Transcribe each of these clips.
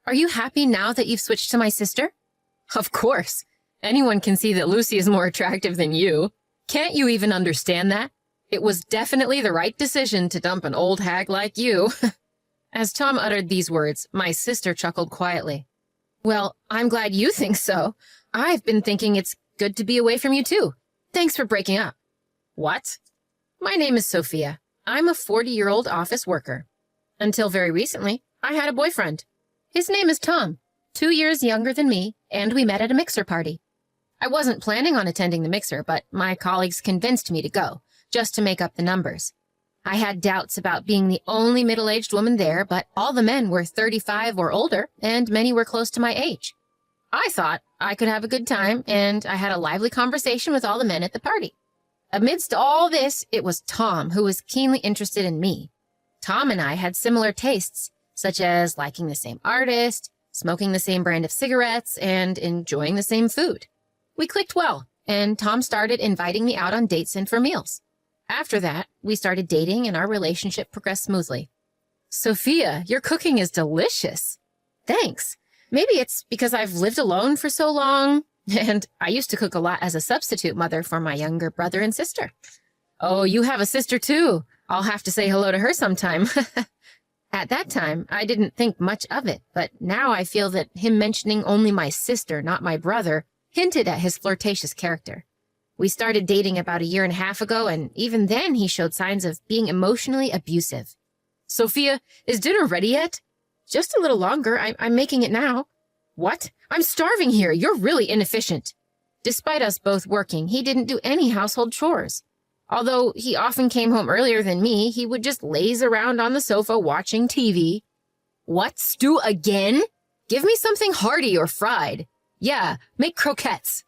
Are you happy now that you've switched to my sister? Of course. Anyone can see that Lucy is more attractive than you. Can't you even understand that? It was definitely the right decision to dump an old hag like you. As Tom uttered these words, my sister chuckled quietly. Well, I'm glad you think so. I've been thinking it's good to be away from you too. Thanks for breaking up. What? My name is Sophia. I'm a 40-year-old office worker. Until very recently, I had a boyfriend. His name is Tom, 2 years younger than me, and we met at a mixer party. I wasn't planning on attending the mixer, but my colleagues convinced me to go, just to make up the numbers. I had doubts about being the only middle-aged woman there, but all the men were 35 or older, and many were close to my age. I thought I could have a good time, and I had a lively conversation with all the men at the party. Amidst all this, it was Tom who was keenly interested in me. Tom and I had similar tastes, such as liking the same artist, smoking the same brand of cigarettes, and enjoying the same food. We clicked well, and Tom started inviting me out on dates and for meals. After that, we started dating and our relationship progressed smoothly. Sophia, your cooking is delicious. Thanks. Maybe it's because I've lived alone for so long, and I used to cook a lot as a substitute mother for my younger brother and sister. Oh, you have a sister too. I'll have to say hello to her sometime. At that time, I didn't think much of it, but now I feel that him mentioning only my sister, not my brother, hinted at his flirtatious character. We started dating about 1.5 years ago, and even then he showed signs of being emotionally abusive. Sophia, is dinner ready yet? Just a little longer. I'm making it now. What? I'm starving here. You're really inefficient. Despite us both working, he didn't do any household chores. Although he often came home earlier than me, he would just laze around on the sofa watching TV. What, stew again? Give me something hearty or fried. Yeah, make croquettes.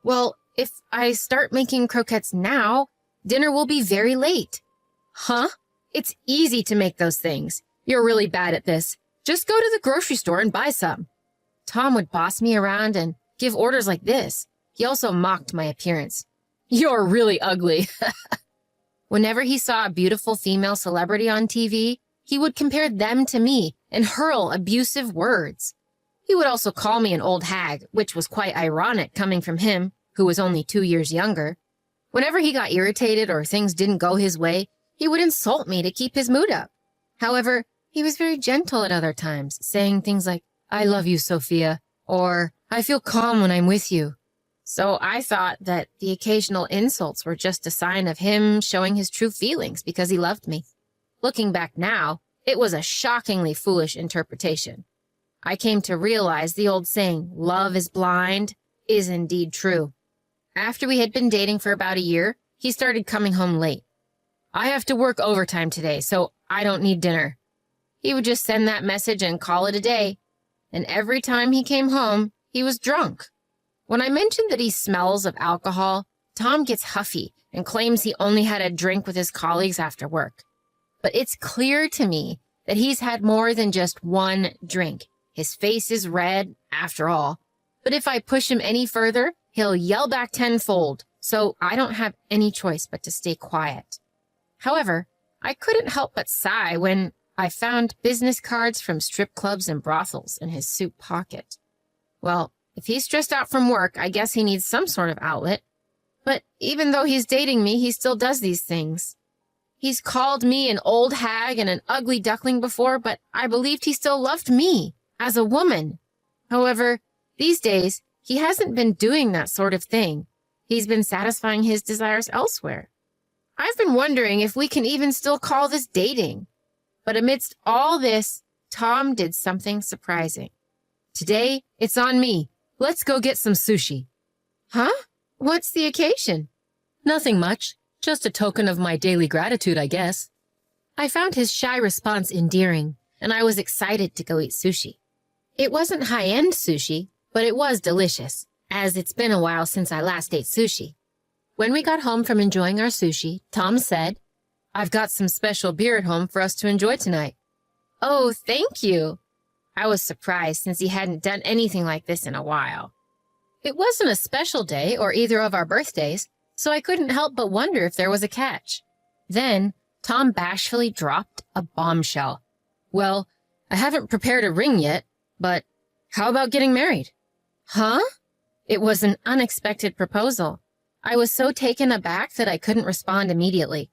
Well, if I start making croquettes now, dinner will be very late. Huh? It's easy to make those things. You're really bad at this. Just go to the grocery store and buy some. Tom would boss me around and give orders like this. He also mocked my appearance. You're really ugly. Whenever he saw a beautiful female celebrity on TV, he would compare them to me and hurl abusive words. He would also call me an old hag, which was quite ironic coming from him, who was only 2 years younger. Whenever he got irritated or things didn't go his way, he would insult me to keep his mood up. However, he was very gentle at other times, saying things like, I love you, Sophia, or I feel calm when I'm with you. So I thought that the occasional insults were just a sign of him showing his true feelings because he loved me. Looking back now, it was a shockingly foolish interpretation. I came to realize the old saying, love is blind, is indeed true. After we had been dating for about 1 year, he started coming home late. I have to work overtime today, so I don't need dinner. He would just send that message and call it a day. And every time he came home, he was drunk. When I mentioned that he smells of alcohol, Tom gets huffy and claims he only had a drink with his colleagues after work. But it's clear to me that he's had more than just one drink. His face is red, after all. But if I push him any further, he'll yell back tenfold, so I don't have any choice but to stay quiet. However, I couldn't help but sigh when I found business cards from strip clubs and brothels in his suit pocket. Well, if he's stressed out from work, I guess he needs some sort of outlet. But even though he's dating me, he still does these things. He's called me an old hag and an ugly duckling before, but I believed he still loved me as a woman. However, these days, he hasn't been doing that sort of thing. He's been satisfying his desires elsewhere. I've been wondering if we can even still call this dating. But amidst all this, Tom did something surprising. Today, it's on me. Let's go get some sushi. Huh? What's the occasion? Nothing much. Just a token of my daily gratitude, I guess. I found his shy response endearing, and I was excited to go eat sushi. It wasn't high-end sushi, but it was delicious, as it's been a while since I last ate sushi. When we got home from enjoying our sushi, Tom said, I've got some special beer at home for us to enjoy tonight. Oh, thank you. I was surprised since he hadn't done anything like this in a while. It wasn't a special day or either of our birthdays, so I couldn't help but wonder if there was a catch. Then, Tom bashfully dropped a bombshell. Well, I haven't prepared a ring yet, But how about getting married? Huh? It was an unexpected proposal. I was so taken aback that I couldn't respond immediately.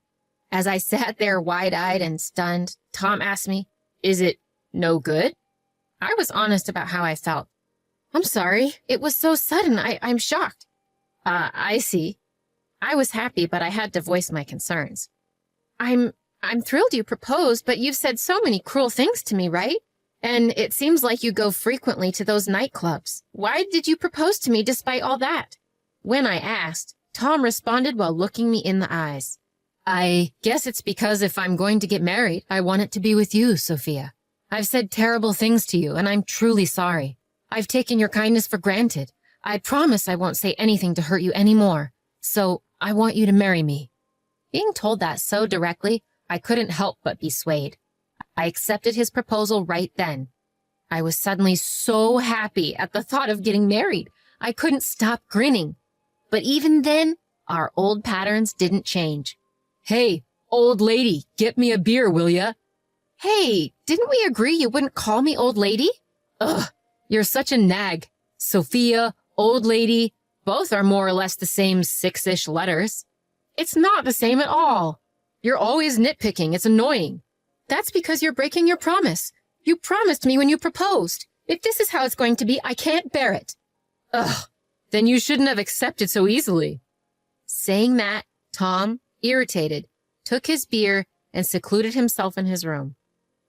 As I sat there wide-eyed and stunned, Tom asked me, "Is it no good?" I was honest about how I felt. "I'm sorry. It was so sudden. I'm shocked." I see. I was happy, but I had to voice my concerns. I'm thrilled you proposed, but you've said so many cruel things to me, right? And it seems like you go frequently to those nightclubs. Why did you propose to me despite all that? When I asked, Tom responded while looking me in the eyes. "I guess it's because if I'm going to get married, I want it to be with you, Sophia. I've said terrible things to you, and I'm truly sorry. I've taken your kindness for granted. I promise I won't say anything to hurt you anymore. So I want you to marry me." Being told that so directly, I couldn't help but be swayed. I accepted his proposal right then. I was suddenly so happy at the thought of getting married. I couldn't stop grinning. But even then, our old patterns didn't change. "Hey, old lady, get me a beer, will ya?" "Hey, didn't we agree you wouldn't call me old lady?" "Ugh, you're such a nag. Sophia, old lady, both are more or less the same 6-ish letters." "It's not the same at all. You're always nitpicking. It's annoying." "That's because you're breaking your promise. You promised me when you proposed. If this is how it's going to be, I can't bear it." "Ugh, then you shouldn't have accepted so easily." Saying that, Tom, irritated, took his beer and secluded himself in his room.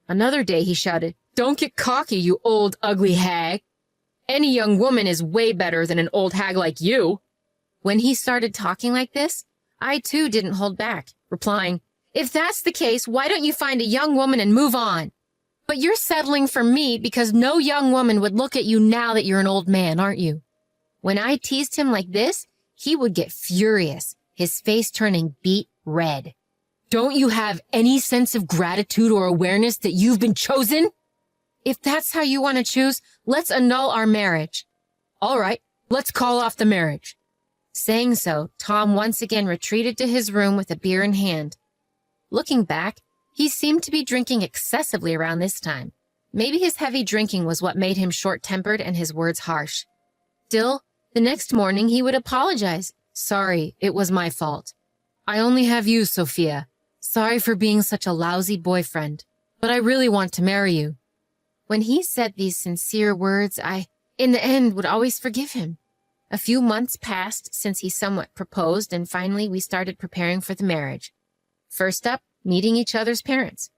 Another day he shouted, "Don't get cocky, you old ugly hag. Any young woman is way better than an old hag like you." When he started talking like this, I too didn't hold back, replying, "If that's the case, why don't you find a young woman and move on? But you're settling for me because no young woman would look at you now that you're an old man, aren't you?" When I teased him like this, he would get furious, his face turning beet red. "Don't you have any sense of gratitude or awareness that you've been chosen? If that's how you want to choose, let's annul our marriage." "All right, let's call off the marriage." Saying so, Tom once again retreated to his room with a beer in hand. Looking back, he seemed to be drinking excessively around this time. Maybe his heavy drinking was what made him short-tempered and his words harsh. Still, the next morning he would apologize. "Sorry, it was my fault. I only have you, Sophia. Sorry for being such a lousy boyfriend, but I really want to marry you." When he said these sincere words, I, in the end, would always forgive him. A few months passed since he somewhat proposed, and finally we started preparing for the marriage. First up, meeting each other's parents.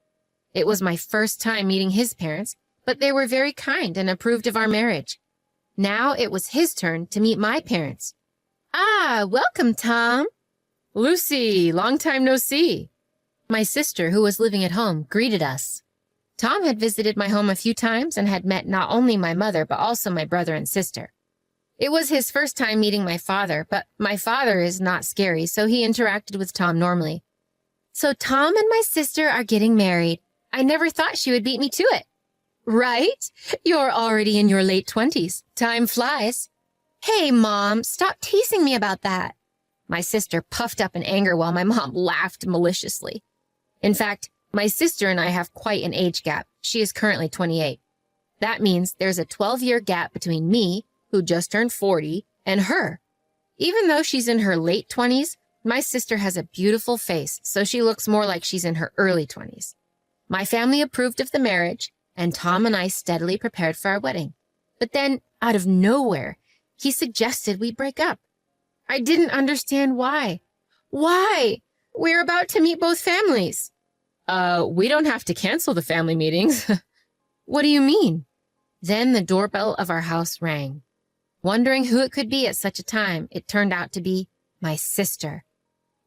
It was my first time meeting his parents, but they were very kind and approved of our marriage. Now it was his turn to meet my parents. "Ah, welcome, Tom." "Lucy, long time no see." My sister, who was living at home, greeted us. Tom had visited my home a few times and had met not only my mother, but also my brother and sister. It was his first time meeting my father, but my father is not scary, so he interacted with Tom normally. "So Tom and my sister are getting married. I never thought she would beat me to it." "Right? You're already in your late 20s. Time flies." "Hey, Mom, stop teasing me about that." My sister puffed up in anger while my mom laughed maliciously. In fact, my sister and I have quite an age gap. She is currently 28. That means there's a 12-year gap between me, who just turned 40, and her. Even though she's in her late 20s, my sister has a beautiful face, so she looks more like she's in her early 20s. My family approved of the marriage, and Tom and I steadily prepared for our wedding. But then, out of nowhere, he suggested we break up. I didn't understand why. Why? We're about to meet both families. We don't have to cancel the family meetings." "What do you mean?" Then the doorbell of our house rang. Wondering who it could be at such a time, it turned out to be my sister.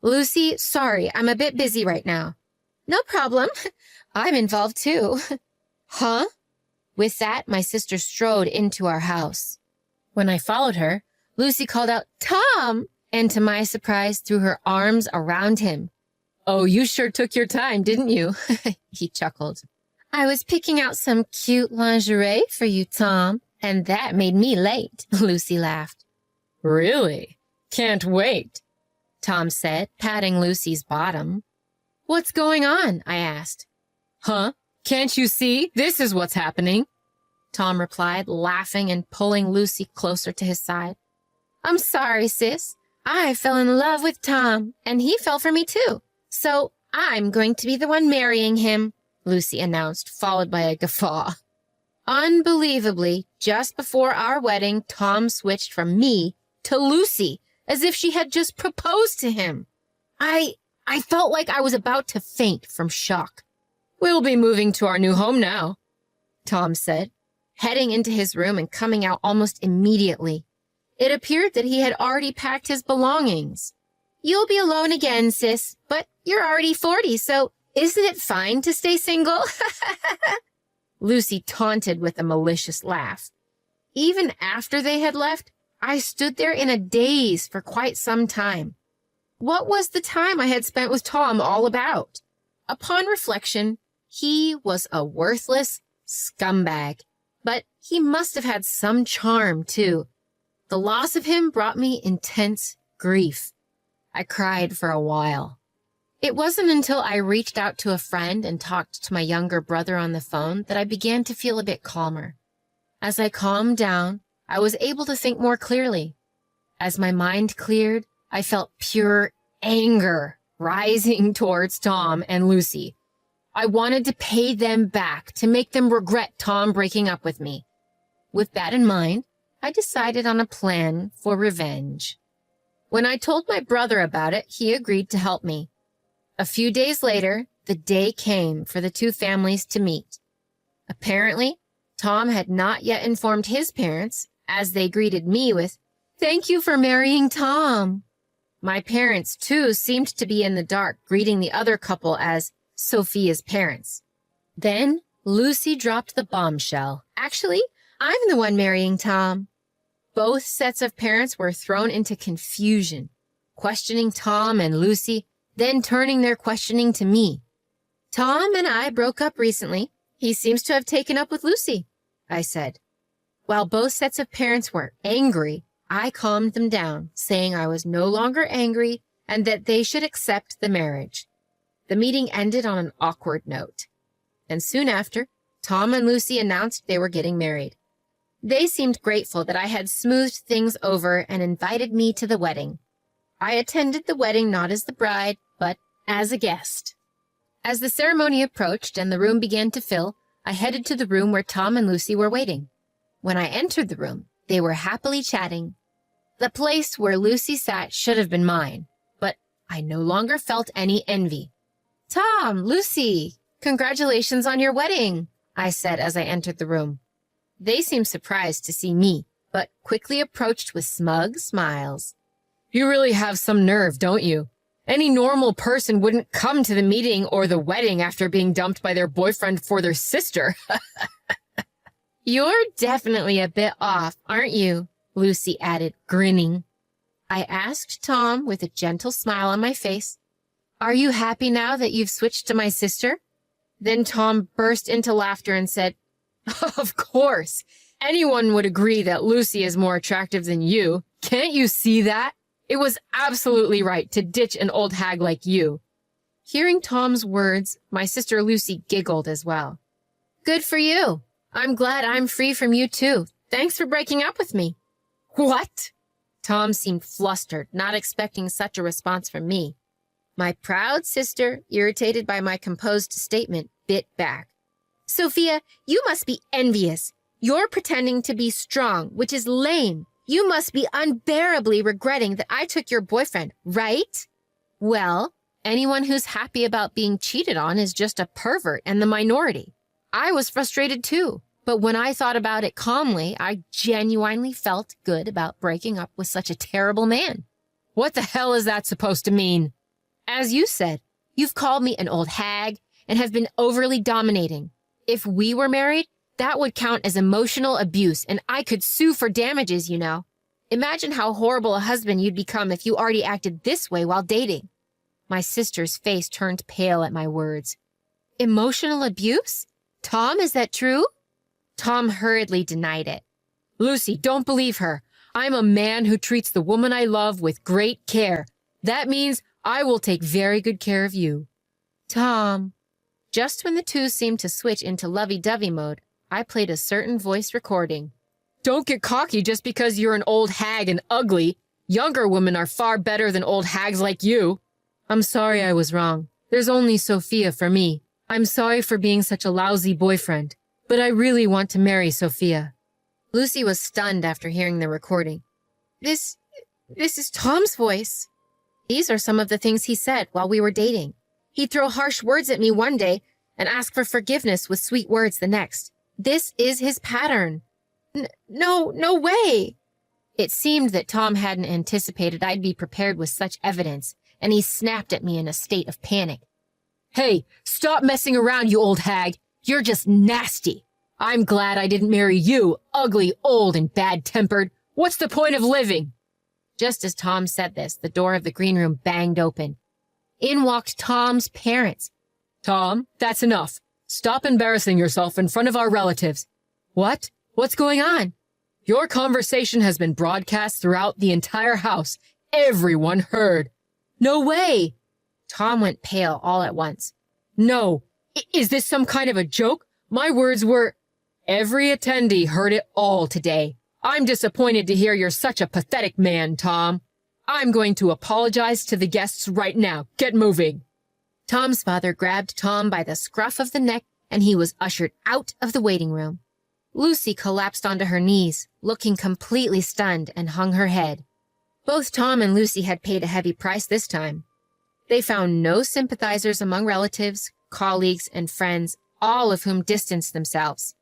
"Lucy, sorry, I'm a bit busy right now." "No problem. I'm involved too." "Huh?" With that, my sister strode into our house. When I followed her, Lucy called out, "Tom!" and to my surprise threw her arms around him. "Oh, you sure took your time, didn't you?" He chuckled. "I was picking out some cute lingerie for you, Tom, and that made me late," Lucy laughed. "Really? Can't wait," Tom said, patting Lucy's bottom. "What's going on?" I asked. "Huh? Can't you see? This is what's happening." Tom replied, laughing and pulling Lucy closer to his side. I'm sorry, sis. I fell in love with Tom, and he fell for me too. So I'm going to be the one marrying him, Lucy announced, followed by a guffaw. Unbelievably, just before our wedding, Tom switched from me to Lucy, as if she had just proposed to him. I felt like I was about to faint from shock. We'll be moving to our new home now, Tom said, heading into his room and coming out almost immediately. It appeared that he had already packed his belongings. You'll be alone again, sis, but you're already 40, so isn't it fine to stay single? Lucy taunted with a malicious laugh. Even after they had left, I stood there in a daze for quite some time. What was the time I had spent with Tom all about? Upon reflection, he was a worthless scumbag, but he must have had some charm, too. The loss of him brought me intense grief. I cried for a while. It wasn't until I reached out to a friend and talked to my younger brother on the phone that I began to feel a bit calmer. As I calmed down, I was able to think more clearly. As my mind cleared, I felt pure anger rising towards Tom and Lucy. I wanted to pay them back, to make them regret Tom breaking up with me. With that in mind, I decided on a plan for revenge. When I told my brother about it, he agreed to help me. A few days later, the day came for the two families to meet. Apparently, Tom had not yet informed his parents, as they greeted me with, "Thank you for marrying Tom." My parents, too, seemed to be in the dark, greeting the other couple as Sophia's parents. Then Lucy dropped the bombshell. Actually, I'm the one marrying Tom. Both sets of parents were thrown into confusion, questioning Tom and Lucy, then turning their questioning to me. Tom and I broke up recently. He seems to have taken up with Lucy, I said. While both sets of parents were angry, I calmed them down, saying I was no longer angry and that they should accept the marriage. The meeting ended on an awkward note. And soon after, Tom and Lucy announced they were getting married. They seemed grateful that I had smoothed things over and invited me to the wedding. I attended the wedding not as the bride, but as a guest. As the ceremony approached and the room began to fill, I headed to the room where Tom and Lucy were waiting. When I entered the room, they were happily chatting. The place where Lucy sat should have been mine, but I no longer felt any envy. "Tom, Lucy, congratulations on your wedding," I said as I entered the room. They seemed surprised to see me, but quickly approached with smug smiles. "You really have some nerve, don't you? Any normal person wouldn't come to the meeting or the wedding after being dumped by their boyfriend for their sister." "You're definitely a bit off, aren't you?" Lucy added, grinning. I asked Tom with a gentle smile on my face, "Are you happy now that you've switched to my sister?" Then Tom burst into laughter and said, "Of course. Anyone would agree that Lucy is more attractive than you. Can't you see that? It was absolutely right to ditch an old hag like you." Hearing Tom's words, my sister Lucy giggled as well. "Good for you. I'm glad I'm free from you too. Thanks for breaking up with me." "What?" Tom seemed flustered, not expecting such a response from me. My proud sister, irritated by my composed statement, bit back. "Sophia, you must be envious. You're pretending to be strong, which is lame. You must be unbearably regretting that I took your boyfriend, right?" "Well, anyone who's happy about being cheated on is just a pervert and the minority. I was frustrated too, but when I thought about it calmly, I genuinely felt good about breaking up with such a terrible man." "What the hell is that supposed to mean?" "As you said, you've called me an old hag and have been overly dominating. If we were married, that would count as emotional abuse, and I could sue for damages, you know. Imagine how horrible a husband you'd become if you already acted this way while dating." My sister's face turned pale at my words. "Emotional abuse? Tom, is that true?" Tom hurriedly denied it. "Lucy, don't believe her. I'm a man who treats the woman I love with great care. That means I will take very good care of you." "Tom." Just when the two seemed to switch into lovey-dovey mode, I played a certain voice recording. Don't get cocky just because you're an old hag and ugly. Younger women are far better than old hags like you. I'm sorry I was wrong. There's only Sophia for me. I'm sorry for being such a lousy boyfriend, but I really want to marry Sophia. Lucy was stunned after hearing the recording. This is Tom's voice. These are some of the things he said while we were dating. He'd throw harsh words at me one day and ask for forgiveness with sweet words the next. This is his pattern. No way. It seemed that Tom hadn't anticipated I'd be prepared with such evidence, and he snapped at me in a state of panic. Hey, stop messing around, you old hag. You're just nasty. I'm glad I didn't marry you, ugly, old, and bad-tempered. What's the point of living? Just as Tom said this, the door of the green room banged open. In walked Tom's parents. Tom, that's enough. Stop embarrassing yourself in front of our relatives. What? What's going on? Your conversation has been broadcast throughout the entire house. Everyone heard. No way! Tom went pale all at once. No. Is this some kind of a joke? My words were... Every attendee heard it all today. I'm disappointed to hear you're such a pathetic man, Tom. I'm going to apologize to the guests right now. Get moving. Tom's father grabbed Tom by the scruff of the neck, and he was ushered out of the waiting room. Lucy collapsed onto her knees, looking completely stunned, and hung her head. Both Tom and Lucy had paid a heavy price this time. They found no sympathizers among relatives, colleagues, and friends, all of whom distanced themselves.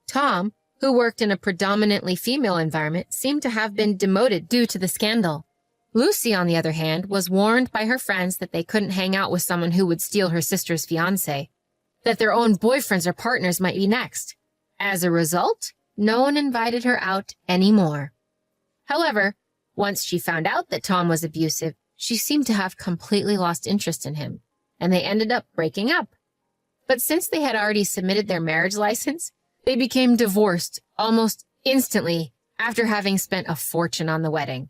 Tom, who worked in a predominantly female environment, seemed to have been demoted due to the scandal. Lucy, on the other hand, was warned by her friends that they couldn't hang out with someone who would steal her sister's fiancé, that their own boyfriends or partners might be next. As a result, no one invited her out anymore. However, once she found out that Tom was abusive, she seemed to have completely lost interest in him, and they ended up breaking up. But since they had already submitted their marriage license, they became divorced almost instantly after having spent a fortune on the wedding.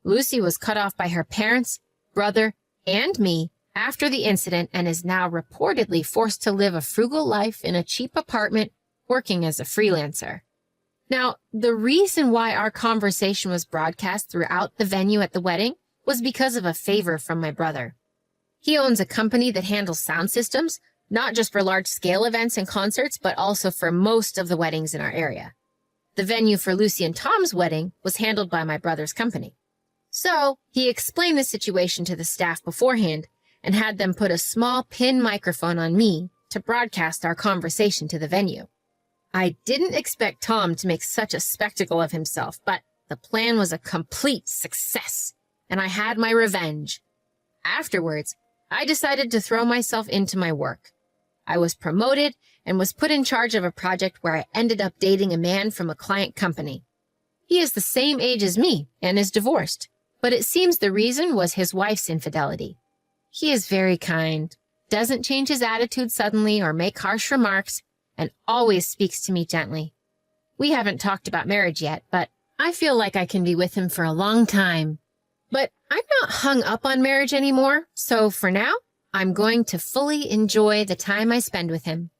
Lucy was cut off by her parents, brother, and me after the incident and is now reportedly forced to live a frugal life in a cheap apartment working as a freelancer. Now, the reason why our conversation was broadcast throughout the venue at the wedding was because of a favor from my brother. He owns a company that handles sound systems, not just for large-scale events and concerts, but also for most of the weddings in our area. The venue for Lucy and Tom's wedding was handled by my brother's company. So, he explained the situation to the staff beforehand and had them put a small pin microphone on me to broadcast our conversation to the venue. I didn't expect Tom to make such a spectacle of himself, but the plan was a complete success, and I had my revenge. Afterwards, I decided to throw myself into my work. I was promoted and was put in charge of a project where I ended up dating a man from a client company. He is the same age as me and is divorced, but it seems the reason was his wife's infidelity. He is very kind, doesn't change his attitude suddenly or make harsh remarks, and always speaks to me gently. We haven't talked about marriage yet, but I feel like I can be with him for a long time. But I'm not hung up on marriage anymore, so for now, I'm going to fully enjoy the time I spend with him.